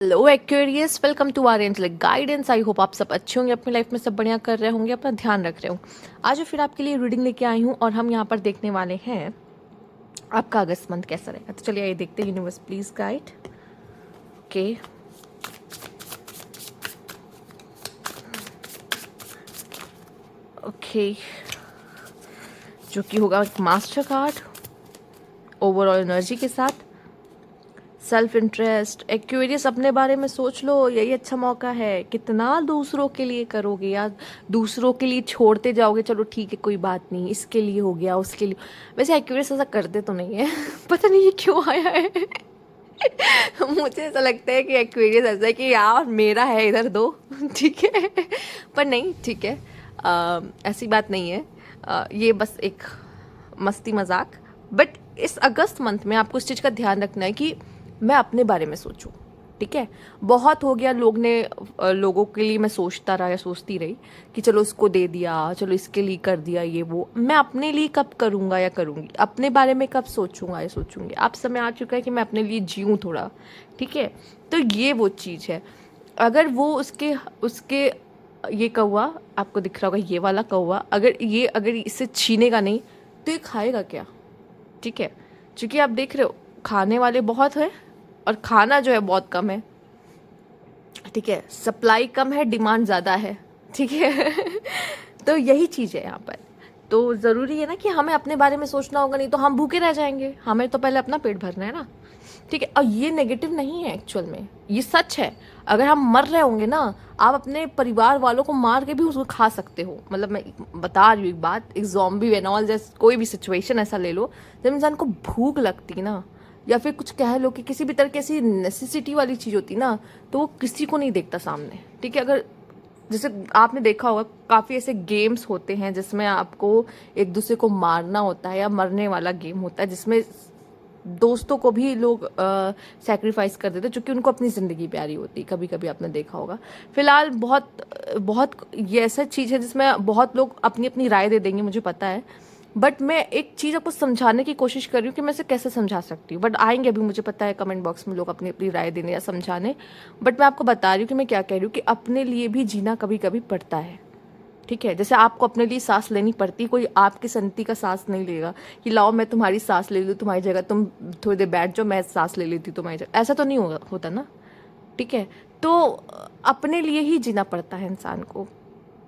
Hello Aquarius, welcome to our angelic guidance. I hope आप सब अच्छे होंगे, अपनी लाइफ में सब बढ़िया कर रहे होंगे, अपना ध्यान रख रहे हो। आज मैं फिर आपके लिए रीडिंग लेके आई हूँ और हम यहाँ पर देखने वाले हैं आपका अगस्त मंथ कैसा रहेगा। तो चलिए ये देखते हैं। Universe please guide. Okay, okay, जो कि होगा एक मास्टर कार्ड ओवरऑल एनर्जी के साथ। सेल्फ इंटरेस्ट, एक्वेरियस अपने बारे में सोच लो, यही अच्छा मौका है। कितना दूसरों के लिए करोगे या दूसरों के लिए छोड़ते जाओगे, चलो ठीक है कोई बात नहीं, इसके लिए हो गया उसके लिए। वैसे एक्वेरियस ऐसा करते तो नहीं है पता नहीं ये क्यों आया है मुझे ऐसा लगता है कि एक्वेरियस ऐसा है कि यार मेरा है इधर दो ठीक है पर नहीं, ठीक है, ऐसी बात नहीं है। ये बस एक मस्ती मजाक। बट इस अगस्त मंथ में आपको इस चीज़ का ध्यान रखना है कि मैं अपने बारे में सोचूं। ठीक है, बहुत हो गया लोगों के लिए मैं सोचता रहा या सोचती रही कि चलो इसको दे दिया, चलो इसके लिए कर दिया, ये वो। मैं अपने लिए कब करूँगा या करूँगी, अपने बारे में कब सोचूंगा या सोचूंगी। अब समय आ चुका है कि मैं अपने लिए जीऊँ थोड़ा। ठीक है, तो ये वो चीज़ है। अगर वो उसके उसके ये कौवा आपको दिख रहा होगा, ये वाला कौवा, अगर इसे छीनेगा नहीं तो ये खाएगा क्या। ठीक है, क्योंकि आप देख रहे हो खाने वाले बहुत हैं और खाना जो है बहुत कम है। ठीक है, सप्लाई कम है, डिमांड ज़्यादा है। ठीक है तो यही चीज़ है यहाँ पर। तो ज़रूरी है ना कि हमें अपने बारे में सोचना होगा, नहीं तो हम भूखे रह जाएंगे। हमें तो पहले अपना पेट भरना है ना। ठीक है, और ये नेगेटिव नहीं है, एक्चुअल में ये सच है। अगर हम मर रहे होंगे ना, आप अपने परिवार वालों को मार के भी उसको खा सकते हो। मतलब मैं बता रही हूँ एक बात, एक ज़ॉम्बी एंड ऑल, जैसे कोई भी सिचुएशन ऐसा ले लो जब इंसान को भूख लगती ना, या फिर कुछ कह लो कि किसी भी तरह की ऐसी नेसेसिटी वाली चीज़ होती ना, तो वो किसी को नहीं देखता सामने। ठीक है, अगर जैसे आपने देखा होगा काफ़ी ऐसे गेम्स होते हैं जिसमें आपको एक दूसरे को मारना होता है, या मरने वाला गेम होता है जिसमें दोस्तों को भी लोग सैक्रिफाइस कर देते हैं, क्योंकि उनको अपनी ज़िंदगी प्यारी होती है। कभी कभी आपने देखा होगा। फिलहाल बहुत बहुत ये ऐसा चीज़ है जिसमें बहुत लोग अपनी अपनी राय दे देंगे, मुझे पता है। बट मैं एक चीज़ आपको समझाने की कोशिश कर रही हूँ कि मैं इसे कैसे समझा सकती हूँ। बट आएंगे अभी, मुझे पता है कमेंट बॉक्स में लोग अपनी अपनी राय देने या समझाने। बट मैं आपको बता रही हूँ कि मैं क्या कह रही हूँ, कि अपने लिए भी जीना कभी कभी पड़ता है। ठीक है, जैसे आपको अपने लिए सांस लेनी पड़ती, कोई आपकी संति का सांस नहीं लेगा कि लाओ मैं तुम्हारी सांस ले लूँ तुम्हारी जगह, तुम थोड़ी देर बैठ जाओ, मैं सांस ले लेती तुम्हारी जगह। ऐसा तो नहीं होता ना। ठीक है, तो अपने लिए ही जीना पड़ता है इंसान को।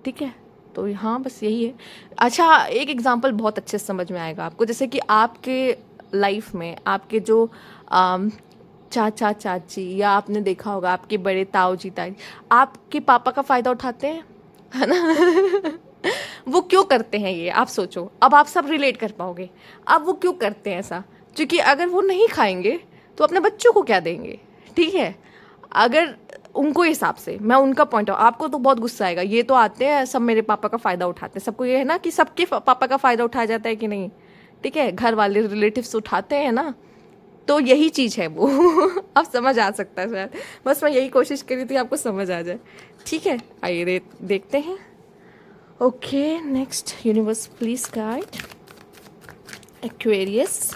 ठीक है, तो हाँ बस यही है। अच्छा, एक एग्जांपल बहुत अच्छे से समझ में आएगा आपको। जैसे कि आपके लाइफ में आपके जो आम, चाचा चाची, या आपने देखा होगा आपके बड़े ताऊ जी ताई आपके पापा का फ़ायदा उठाते हैं, है ना वो क्यों करते हैं ये आप सोचो। अब आप सब रिलेट कर पाओगे। अब वो क्यों करते हैं ऐसा, क्योंकि अगर वो नहीं खाएंगे तो अपने बच्चों को क्या देंगे। ठीक है, अगर उनको हिसाब से मैं उनका पॉइंट, आपको तो बहुत गुस्सा आएगा, ये तो आते हैं सब मेरे पापा का फ़ायदा उठाते हैं। सबको ये है ना कि सबके पापा का फ़ायदा उठाया जाता है कि नहीं। ठीक है, घर वाले रिलेटिव्स उठाते हैं ना, तो यही चीज़ है वो अब समझ आ सकता है शायद। बस मैं यही कोशिश करी थी आपको समझ आ जाए। ठीक है, आइए देखते हैं। Okay, next, universe please guide Aquarius.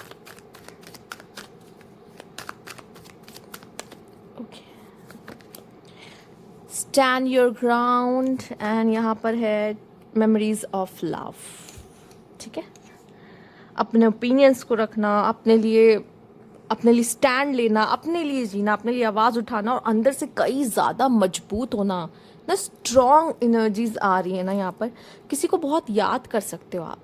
Okay, stand your ground, and यहाँ पर है मेमोरीज ऑफ लव। ठीक है, अपने ओपिनियंस को रखना, अपने लिए स्टैंड लेना, अपने लिए जीना, अपने लिए आवाज़ उठाना, और अंदर से कई ज़्यादा मजबूत होना ना। स्ट्रॉन्ग एनर्जीज आ रही है ना यहाँ पर। किसी को बहुत याद कर सकते हो आप।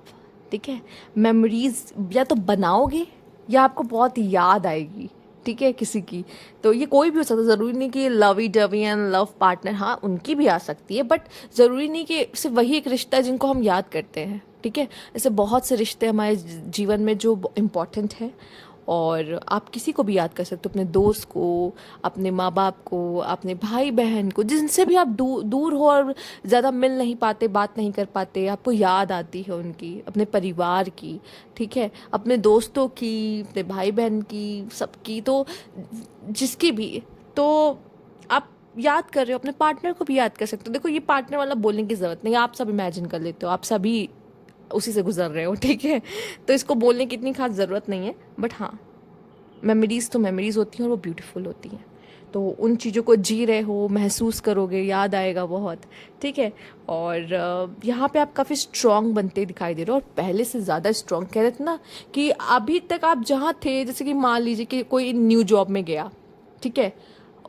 ठीक है, मेमोरीज या तो बनाओगे या आपको बहुत याद आएगी। ठीक है, किसी की, तो ये कोई भी हो सकता है। ज़रूरी नहीं कि lovey dovey and love partner, हाँ उनकी भी आ सकती है, बट ज़रूरी नहीं कि सिर्फ वही एक रिश्ता है जिनको हम याद करते हैं। ठीक है, ऐसे बहुत से रिश्ते हमारे जीवन में जो इम्पॉर्टेंट है, और आप किसी को भी याद कर सकते हो। अपने दोस्त को, अपने माँ बाप को, अपने भाई बहन को, जिनसे भी आप दूर हो और ज़्यादा मिल नहीं पाते, बात नहीं कर पाते, आपको याद आती है उनकी, अपने परिवार की। ठीक है, अपने दोस्तों की, अपने भाई बहन की, सबकी, तो जिसकी भी, तो आप याद कर रहे हो। अपने पार्टनर को भी याद कर सकते हो। देखो, ये पार्टनर वाला बोलने की ज़रूरत नहीं, आप सब इमेजिन कर लेते हो, आप सभी उसी से गुजर रहे हो। ठीक है, तो इसको बोलने की इतनी खास ज़रूरत नहीं है। बट हाँ, मेमोरीज़ तो मेमोरीज़ होती हैं और वो ब्यूटीफुल होती हैं। तो उन चीज़ों को जी रहे हो, महसूस करोगे, याद आएगा बहुत, ठीक है। और यहाँ पे आप काफ़ी स्ट्रॉन्ग बनते दिखाई दे रहे हो, और पहले से ज़्यादा स्ट्रॉन्ग। कह रहे थे ना कि अभी तक आप जहाँ थे, जैसे कि मान लीजिए कि कोई न्यू जॉब में गया, ठीक है,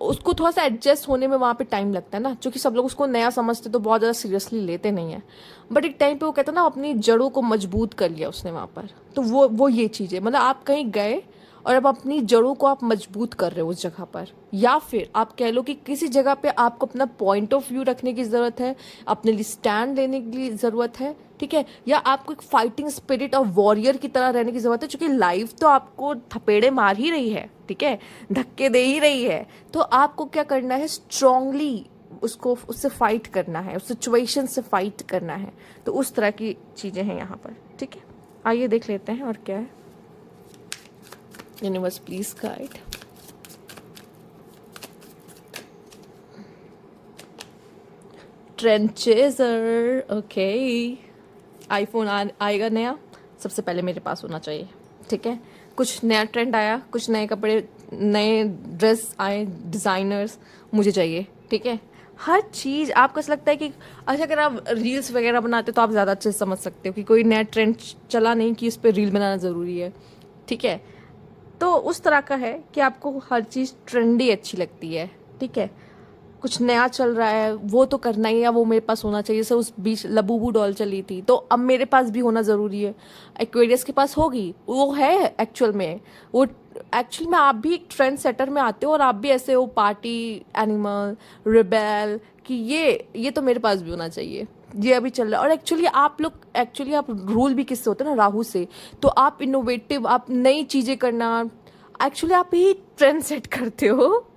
उसको थोड़ा सा एडजस्ट होने में वहाँ पे टाइम लगता है ना, क्योंकि सब लोग उसको नया समझते तो बहुत ज़्यादा सीरियसली लेते नहीं है। बट एक टाइम पे वो कहता है ना, अपनी जड़ों को मजबूत कर लिया उसने वहाँ पर। तो वो ये चीज़ है, मतलब आप कहीं गए और अब अपनी जड़ों को आप मजबूत कर रहे हो उस जगह पर, या फिर आप कह लो कि किसी जगह पे आपको अपना पॉइंट ऑफ व्यू रखने की ज़रूरत है, अपने लिए स्टैंड लेने की ज़रूरत है, ठीक है, या आपको एक फाइटिंग स्पिरिट और वॉरियर की तरह रहने की ज़रूरत है, क्योंकि लाइफ तो आपको थपेड़े मार ही रही है, ठीक है, धक्के दे ही रही है। तो आपको क्या करना है, स्ट्रांगली उसको, उससे फाइट करना है, उस सिचुएशन से फाइट करना है। तो उस तरह की चीज़ें हैं यहाँ पर, ठीक है। आइए देख लेते हैं और क्या है। Universe please guide. Trend chaser, okay. IPhone आएगा नया, सबसे पहले मेरे पास होना चाहिए, ठीक है। कुछ नया ट्रेंड आया, कुछ नए कपड़े, नए ड्रेस आए, डिज़ाइनर्स मुझे चाहिए, ठीक है। हर चीज़ आपको ऐसा लगता है कि अच्छा, अगर आप रील्स वगैरह बनाते तो आप ज़्यादा अच्छे से समझ सकते हो कि कोई नया ट्रेंड चला नहीं कि उस पर रील बनाना ज़रूरी है, ठीक है। तो उस तरह का है कि आपको हर चीज़ ट्रेंडी अच्छी लगती है, ठीक है। कुछ नया चल रहा है वो तो करना ही है, वो मेरे पास होना चाहिए। जैसे उस बीच लबूबू डॉल चली थी, तो अब मेरे पास भी होना ज़रूरी है। एक्वेरियस के पास होगी, वो है एक्चुअल में, वो एक्चुअल में आप भी एक ट्रेंड सेटर में आते हो, और आप भी ऐसे हो पार्टी एनिमल, रिबेल, कि ये तो मेरे पास भी होना चाहिए, ये अभी चल रहा है। और एक्चुअली आप रूल भी किससे होते हैं ना, राहु से। तो आप इनोवेटिव, आप नई चीज़ें करना, एक्चुअली आप ही ट्रेंड सेट करते हो।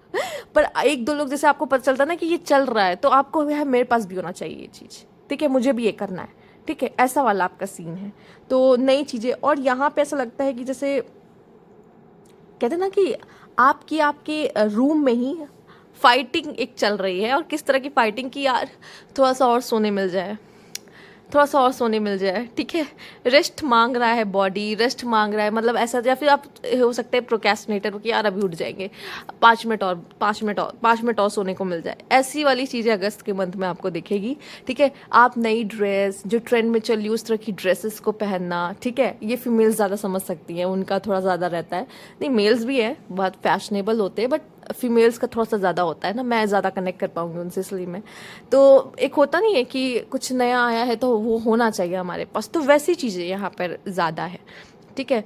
पर एक दो लोग जैसे आपको पता चलता ना कि ये चल रहा है, तो आपको है मेरे पास भी होना चाहिए ये चीज़, ठीक है, मुझे भी ये करना है, ठीक है, ऐसा वाला आपका सीन है। तो नई चीज़ें, और यहाँ पे ऐसा लगता है कि जैसे कहते हैं ना कि आपके रूम में ही फाइटिंग एक चल रही है। और किस तरह की फाइटिंग की यार, थोड़ा सा और सोने मिल जाए, थोड़ा सा और सोने मिल जाए, ठीक है। रेस्ट मांग रहा है बॉडी, रेस्ट मांग रहा है, मतलब ऐसा। या फिर आप हो सकते हैं प्रोक्रेस्टिनेटर कि यार अभी उठ जाएंगे, 5 मिनट और, 5 मिनट और, 5 मिनट और सोने को मिल जाए। ऐसी वाली चीज़ें अगस्त के मंथ में आपको दिखेगी, ठीक है। आप नई ड्रेस जो ट्रेंड में चली उस तरह की ड्रेसेस को पहनना, ठीक है। ये फीमेल्स ज़्यादा समझ सकती हैं, उनका थोड़ा ज़्यादा रहता है। नहीं, मेल्स भी है, बहुत फैशनेबल होते हैं, बट फीमेल्स का थोड़ा सा ज़्यादा होता है ना, मैं ज़्यादा कनेक्ट कर पाऊंगी उनसे, इसलिए मैं। तो एक होता नहीं है कि कुछ नया आया है तो वो होना चाहिए हमारे पास, तो वैसी चीज़ें यहाँ पर ज़्यादा है, ठीक है।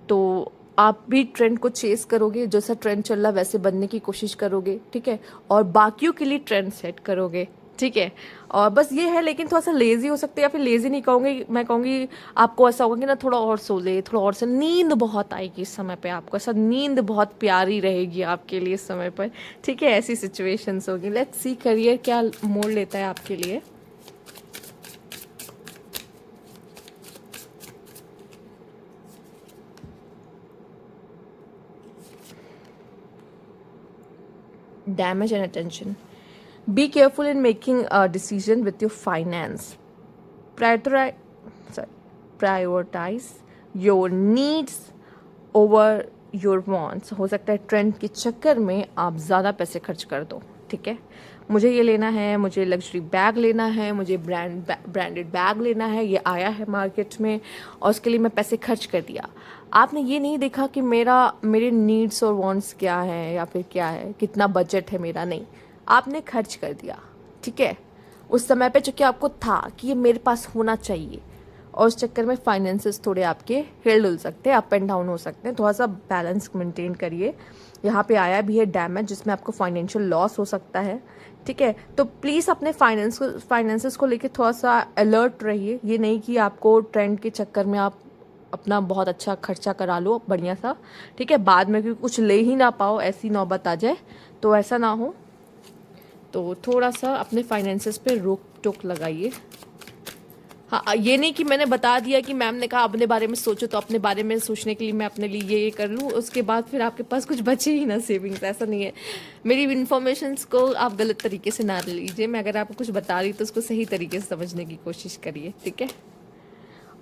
तो आप भी ट्रेंड को चेस करोगे, जैसा ट्रेंड चल रहा वैसे बनने की कोशिश करोगे, ठीक है। और बाकियों के लिए ट्रेंड सेट करोगे, ठीक है। और बस ये है, लेकिन थोड़ा सा लेजी हो सकते हैं, या फिर लेजी नहीं कहूँगी, मैं कहूँगी आपको ऐसा होगा कि ना थोड़ा और सो ले, थोड़ा और से, नींद बहुत आएगी इस समय पे आपको, ऐसा नींद बहुत प्यारी रहेगी आपके लिए इस समय पर, ठीक है। ऐसी सिचुएशंस होगी। लेट्स सी करियर क्या मोड़ लेता है आपके लिए। Damage and attention. Be careful in making a decision with your finance. Prioritize, prioritize your needs over your wants. हो सकता है ट्रेंड के चक्कर में आप ज़्यादा पैसे खर्च कर दो, ठीक है। मुझे ये लेना है, मुझे लग्जरी बैग लेना है, मुझे ब्रांडेड बैग लेना है, ये आया है मार्केट में और उसके लिए मैं पैसे खर्च कर दिया। आपने ये नहीं देखा कि मेरे नीड्स और वांट्स क्या है, या फिर क्या है, कितना बजट है मेरा, नहीं, आपने खर्च कर दिया, ठीक है। उस समय पे चूँकि आपको था कि ये मेरे पास होना चाहिए, और उस चक्कर में फाइनेंसेस थोड़े आपके हिल डुल सकते हैं, अप एंड डाउन हो सकते हैं। थोड़ा सा बैलेंस मेंटेन करिए। यहाँ पे आया भी है डैमेज, जिसमें आपको फाइनेंशियल लॉस हो सकता है, ठीक है। तो प्लीज़ अपने फाइनेंसेस को लेके थोड़ा सा अलर्ट रहिए। ये नहीं कि आपको ट्रेंड के चक्कर में आप अपना बहुत अच्छा खर्चा करा लो बढ़िया सा, ठीक है, बाद में क्योंकि कुछ ले ही ना पाओ, ऐसी नौबत आ जाए, तो ऐसा ना हो। तो थोड़ा सा अपने फाइनेंसेस पे रोक टोक लगाइए। हाँ, ये नहीं कि मैंने बता दिया कि मैम ने कहा अपने बारे में सोचो, तो अपने बारे में सोचने के लिए मैं अपने लिए ये कर लूँ, उसके बाद फिर आपके पास कुछ बचे ही ना सेविंग्स, ऐसा नहीं है। मेरी इन्फॉर्मेशंस को आप गलत तरीके से ना लीजिए। मैं अगर आपको कुछ बता रही तो उसको सही तरीके से समझने की कोशिश करिए, ठीक है।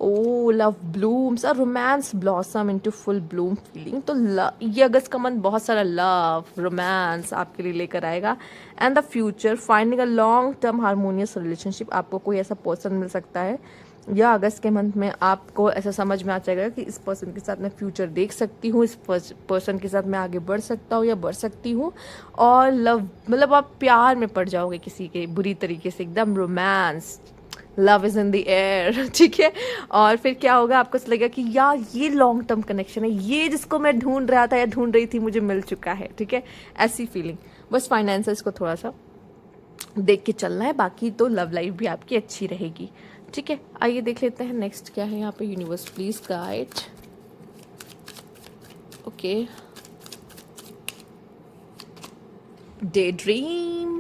O love blooms, a romance blossom into full bloom feeling. तो ये अगस्त का मंथ बहुत सारा लव रोमांस आपके लिए लेकर आएगा। And the future finding a long term harmonious relationship, आपको कोई ऐसा पर्सन मिल सकता है या अगस्त के मंथ में आपको ऐसा समझ में आ जाएगा कि इस पर्सन के साथ मैं फ्यूचर देख सकती हूँ, इस पर्सन के साथ मैं आगे बढ़ सकता हूँ या बढ़ सकती हूँ। और लव मतलब आप प्यार में पड़ जाओगे किसी के बुरी तरीके से, एकदम romance, love is in the air. ठीक है। और फिर क्या होगा, आपको लगेगा कि यार ये लॉन्ग टर्म कनेक्शन है, ये जिसको मैं ढूंढ रहा था या ढूंढ रही थी मुझे मिल चुका है। ठीक है, ऐसी फीलिंग। बस फाइनेंसेस को थोड़ा सा देख के चलना है, बाकी तो लव लाइफ भी आपकी अच्छी रहेगी। ठीक है, आइए देख लेते हैं नेक्स्ट क्या है यहाँ पे। Universe please guide. Okay, day dream.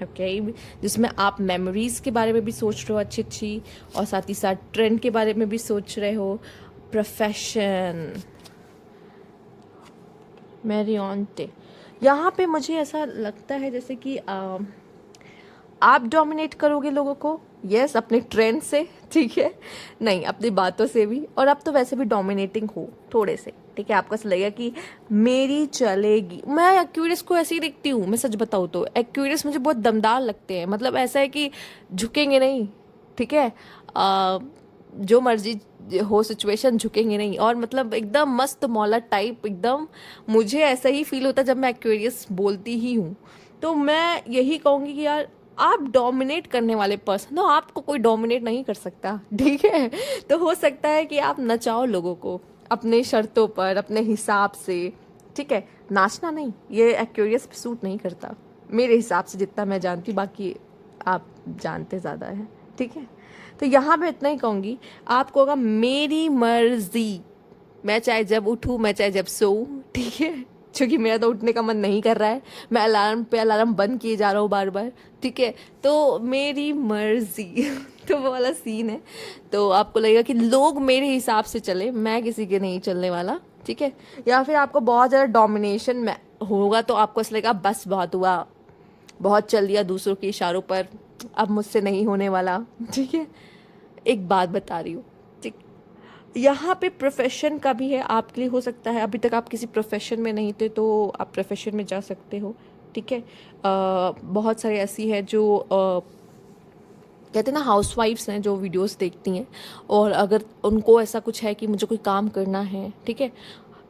Okay, जिसमें आप मेमोरीज के बारे में भी सोच रहे हो अच्छी अच्छी, और साथ ही साथ ट्रेंड के बारे में भी सोच रहे हो। प्रोफेशन, मैरियंटे। यहाँ पे मुझे ऐसा लगता है जैसे कि आप डोमिनेट करोगे लोगों को। यस, अपने ट्रेंड से। ठीक है, नहीं अपनी बातों से भी, और आप तो वैसे भी डोमिनेटिंग हो थोड़े से। ठीक है, आपको ऐसा लगेगा कि मेरी चलेगी। मैं एक्यूरियस को ऐसे ही देखती हूँ, मैं सच बताऊँ तो एक्यूरियस मुझे बहुत दमदार लगते हैं। मतलब ऐसा है कि झुकेंगे नहीं। ठीक है, जो मर्जी हो सिचुएशन झुकेंगे नहीं, और मतलब एकदम मस्त मौला टाइप एकदम। मुझे ऐसा ही फील होता है जब मैं एक्यूरियस बोलती ही हूँ। तो मैं यही कहूँगी कि यार आप डोमिनेट करने वाले पर्सन हो, आपको कोई डोमिनेट नहीं कर सकता। ठीक है, तो हो सकता है कि आप नचाओ लोगों को अपने शर्तों पर, अपने हिसाब से। ठीक है, नाचना नहीं, ये एक्यूरियस पे सूट नहीं करता मेरे हिसाब से, जितना मैं जानती। बाकी आप जानते ज़्यादा हैं। ठीक है, तो यहाँ मैं इतना ही कहूँगी, आपको होगा मेरी मर्जी, मैं चाहे जब उठूँ, मैं चाहे जब सोऊं। ठीक है, क्योंकि मेरा तो उठने का मन नहीं कर रहा है, मैं अलार्म पे अलार्म बंद किए जा रहा हूँ बार बार। ठीक है, तो मेरी मर्जी। तो वो वाला सीन है। तो आपको लगेगा कि लोग मेरे हिसाब से चले, मैं किसी के नहीं चलने वाला। ठीक है, या फिर आपको बहुत ज़्यादा डोमिनेशन में होगा, तो आपको ऐसा लगेगा बस बहुत हुआ, बहुत चल दिया दूसरों के इशारों पर, अब मुझसे नहीं होने वाला। ठीक है, एक बात बता रही हूँ। ठीक, यहाँ पे प्रोफेशन का भी है आपके लिए। हो सकता है अभी तक आप किसी प्रोफेशन में नहीं थे, तो आप प्रोफेशन में जा सकते हो। ठीक है, बहुत सारी ऐसी है जो कहते हैं ना, हाउसवाइफ्स हैं जो वीडियोस देखती हैं, और अगर उनको ऐसा कुछ है कि मुझे कोई काम करना है, ठीक है,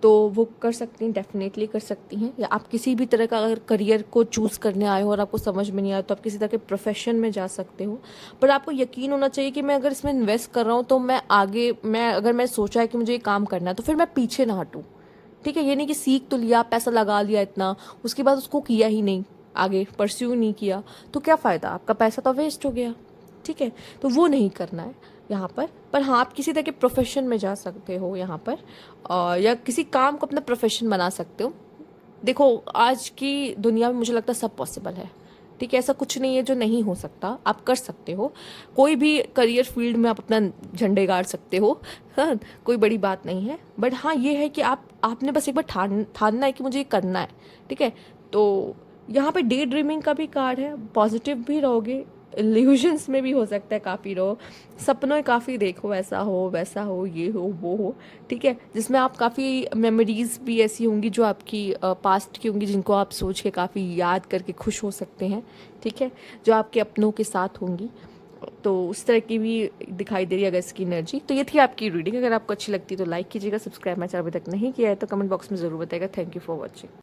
तो वो कर सकती हैं, डेफिनेटली कर सकती हैं। या आप किसी भी तरह का अगर करियर को चूज़ करने आए हो और आपको समझ में नहीं आया, तो आप किसी तरह के प्रोफेशन में जा सकते हो। पर आपको यकीन होना चाहिए कि मैं अगर इसमें इन्वेस्ट कर रहा हूँ, तो मैं आगे, अगर मैं सोचा है कि मुझे ये काम करना है, तो फिर मैं पीछे ना हटूँ। ठीक है, ये नहीं कि सीख तो लिया, पैसा लगा लिया इतना, उसके बाद उसको किया ही नहीं, आगे परस्यू नहीं किया, तो क्या फ़ायदा, आपका पैसा तो वेस्ट हो गया। ठीक है, तो वो नहीं करना है यहाँ पर हाँ, आप किसी तरह के प्रोफेशन में जा सकते हो यहाँ पर, या किसी काम को अपना प्रोफेशन बना सकते हो। देखो, आज की दुनिया में मुझे लगता है सब पॉसिबल है। ठीक है, ऐसा कुछ नहीं है जो नहीं हो सकता, आप कर सकते हो। कोई भी करियर फील्ड में आप अपना झंडे गाड़ सकते हो। हाँ, कोई बड़ी बात नहीं है। बट हाँ, ये है कि आपने बस एक बार ठानना है कि मुझे ये करना है। ठीक है, तो यहाँ पे डे ड्रीमिंग का भी कार्ड है, पॉजिटिव भी रहोगे, इल्यूजन्स में भी हो सकता है काफ़ी रहो, सपनों काफ़ी देखो, ऐसा हो वैसा हो, ये हो वो हो। ठीक है, जिसमें आप काफ़ी मेमोरीज भी ऐसी होंगी जो आपकी पास्ट की होंगी, जिनको आप सोच के काफ़ी याद करके खुश हो सकते हैं। ठीक है, जो आपके अपनों के साथ होंगी, तो उस तरह की भी दिखाई दे रही है अगर इसकी एनर्जी। तो ये थी आपकी रीडिंग। अगर आपको अच्छी लगती है तो लाइक कीजिएगा, सब्सक्राइब मेरा चैनल अभी तक नहीं किया है तो कमेंट बॉक्स में ज़रूर बताइएगा। Thank you for watching.